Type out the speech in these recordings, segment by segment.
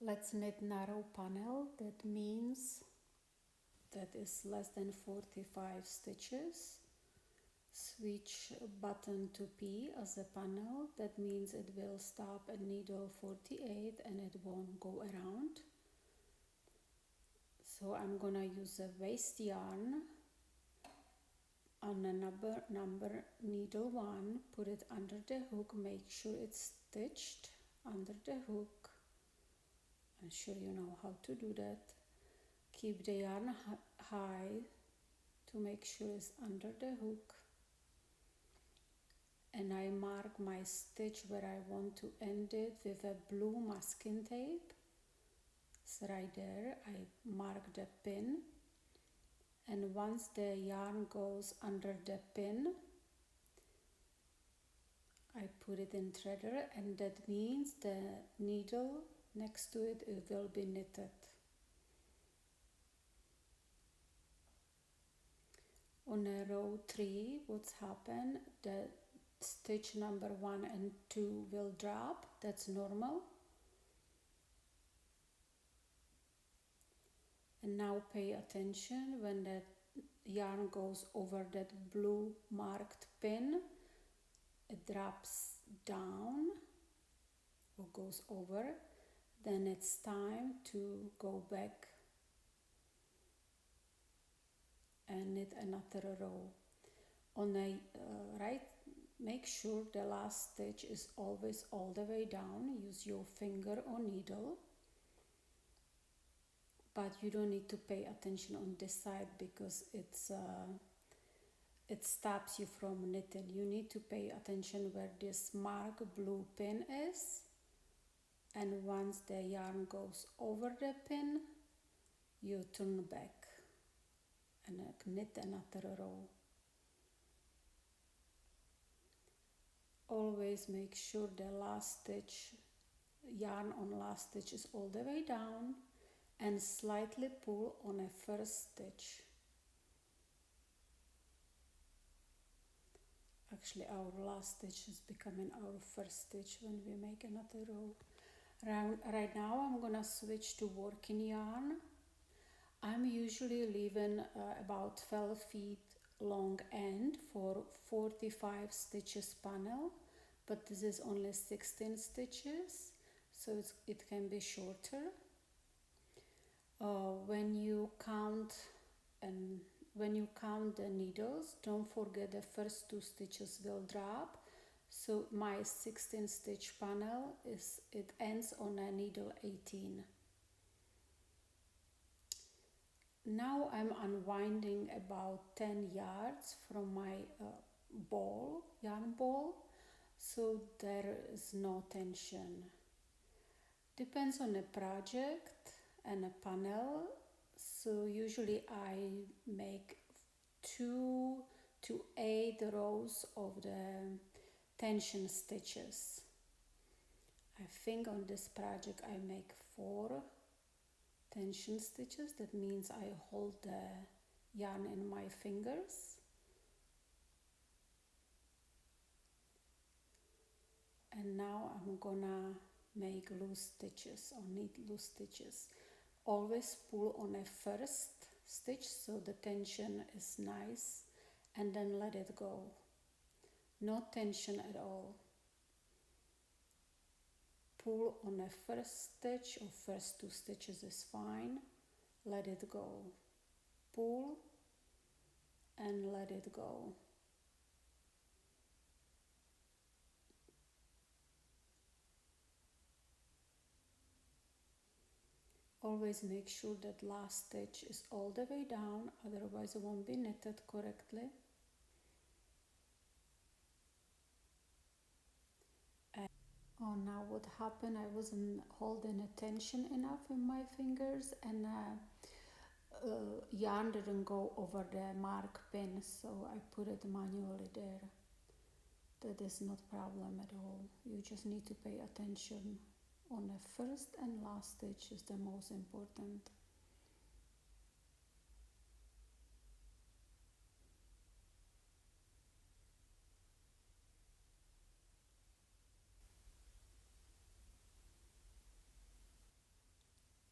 Let's knit narrow panel. That means that is less than 45 stitches. Switch button to P as a panel. That means it will stop at needle 48 and it won't go around. So I'm gonna use a waste yarn on a number needle 1, put it under the hook, make sure it's stitched under the hook. I'm sure you know how to do that. Keep the yarn high to make sure it's under the hook. And I mark my stitch where I want to end it with a blue masking tape. It's right there. I mark the pin. And once the yarn goes under the pin, I put it in threader, and that means the needle next to it, it will be knitted. On a row 3, what's happened? The stitch number 1 and 2 will drop. That's normal. And now pay attention when the yarn goes over that blue marked pin, it drops down or goes over, then it's time to go back and knit another row. On the right, make sure the last stitch is always all the way down. Use your finger or needle. But you don't need to pay attention on this side because it stops you from knitting. You need to pay attention where this mark blue pin is, and once the yarn goes over the pin, you turn back and knit another row. Always make sure the last stitch, yarn on last stitch is all the way down, and slightly pull on a first stitch. Actually, our last stitch is becoming our first stitch when we make another row. Right now I'm gonna switch to working yarn. I'm usually leaving about 12 feet long end for 45 stitches panel, but this is only 16 stitches, so it can be shorter. When you count the needles, don't forget the first 2 stitches will drop. So my 16 stitch panel ends on a needle 18. Now I'm unwinding about 10 yards from my yarn ball, so there is no tension. Depends on the project and a panel, so usually I make 2 to 8 rows of the tension stitches. I think on this project I make 4 tension stitches. That means I hold the yarn in my fingers. And now I'm gonna make loose stitches or knit loose stitches. Always pull on a first stitch so the tension is nice, and then let it go. No tension at all. Pull on a first stitch or first 2 stitches is fine. Let it go. Pull and let it go. Always make sure that last stitch is all the way down, otherwise it won't be knitted correctly. Oh, now what happened? I wasn't holding attention enough in my fingers, and yarn didn't go over the mark pin, so I put it manually there. That is not a problem at all. You just need to pay attention on the first and last stitch is the most important.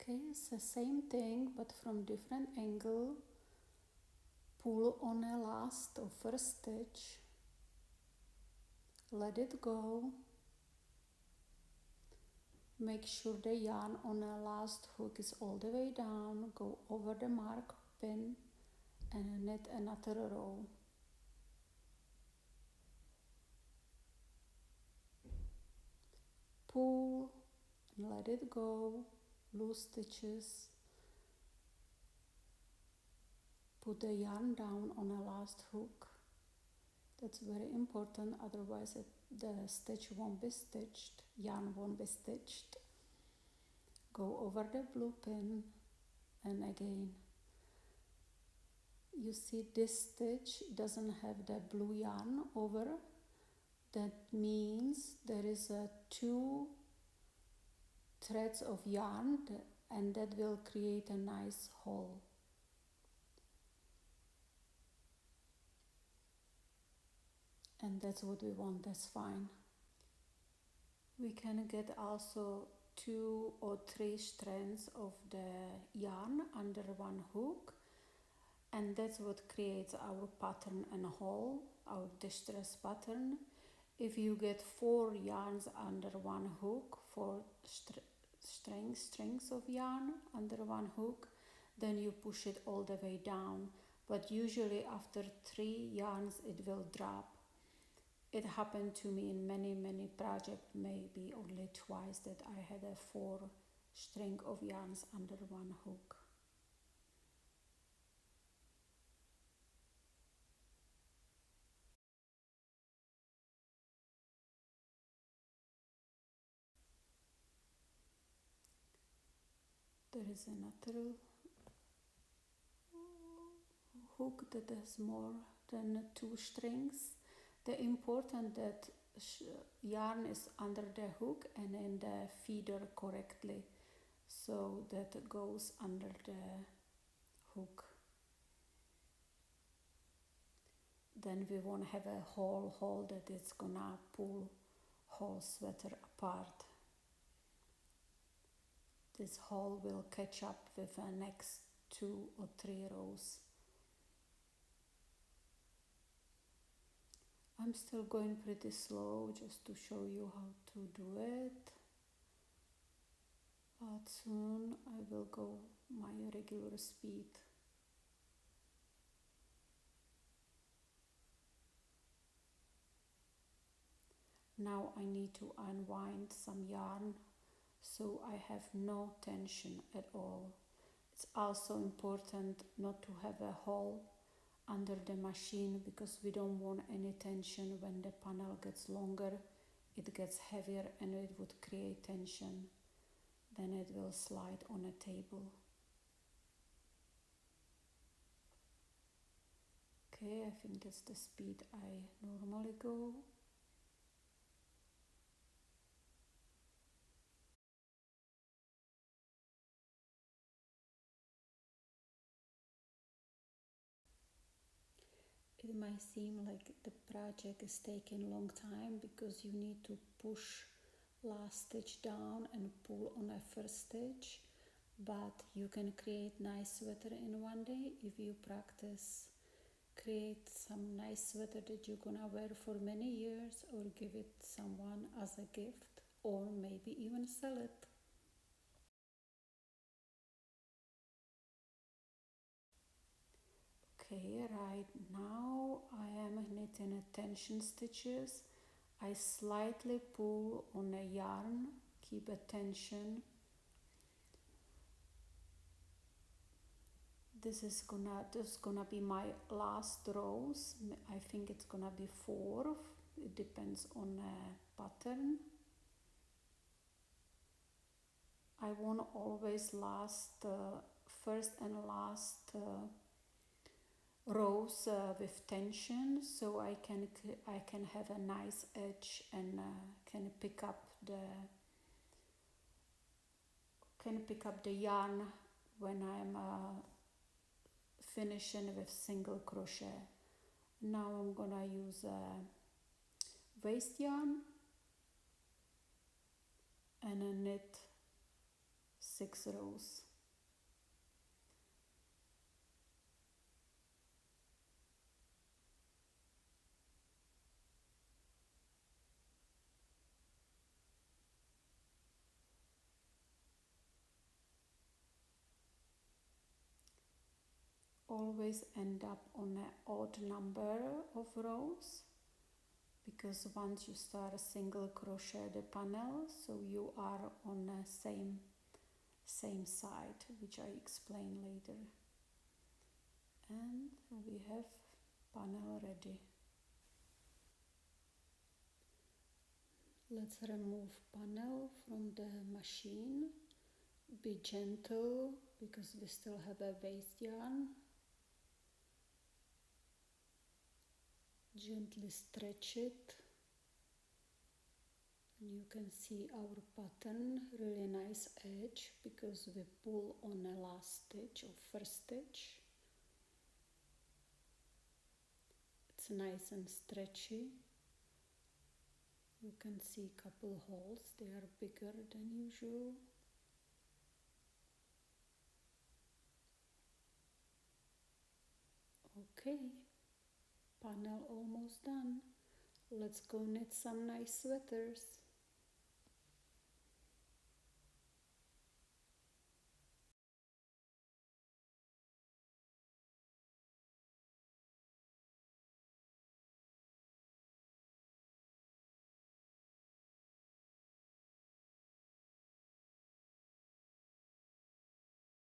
Okay, it's the same thing but from different angle. Pull on a last or first stitch, let it go. Make sure the yarn on the last hook is all the way down. Go over the mark pin and knit another row. Pull and let it go. Loose stitches. Put the yarn down on the last hook. That's very important, otherwise the stitch won't be stitched, yarn won't be stitched. Go over the blue pin and again. You see this stitch doesn't have the blue yarn over. That means there is two threads of yarn and that will create a nice hole. And that's what we want, that's fine. We can get also 2 or 3 strands of the yarn under one hook, and that's what creates our pattern and hole, our distress pattern. If you get 4 yarns under one hook, 4 strings of yarn under one hook, then you push it all the way down. But usually after 3 yarns it will drop. It happened to me in many projects, maybe only twice that I had a 4 string of yarns under one hook. There is another hook that has more than 2 strings. The important that yarn is under the hook and in the feeder correctly, so that it goes under the hook. Then we won't have a whole hole that it's gonna pull whole sweater apart. This hole will catch up with the next 2 or 3 rows. I'm still going pretty slow just to show you how to do it, but soon I will go my regular speed. Now I need to unwind some yarn so I have no tension at all. It's also important not to have a hole under the machine because we don't want any tension. When the panel gets longer, it gets heavier and it would create tension. Then it will slide on a table. Okay, I think that's the speed I normally go. It might seem like the project is taking a long time because you need to push last stitch down and pull on a first stitch, but you can create nice sweater in one day if you practice. Create some nice sweater that you're gonna wear for many years or give it someone as a gift or maybe even sell it. Okay, right now I am knitting tension stitches. I slightly pull on a yarn, keep a tension. This is gonna be my last rows. I think it's gonna be 4. It depends on a pattern. I won't always last first and last rows with tension, so I can have a nice edge and can pick up the yarn when I'm finishing with single crochet. Now I'm gonna use waste yarn and knit 6 rows. Always end up on an odd number of rows, because once you start a single crochet the panel, so you are on the same side, which I explain later. And we have panel ready. Let's remove panel from the machine. Be gentle because we still have a waste yarn. Gently stretch it, and you can see our pattern, really nice edge because we pull on the last stitch or first stitch. It's nice and stretchy. You can see a couple holes, they are bigger than usual. Okay, panel almost done. Let's go knit some nice sweaters.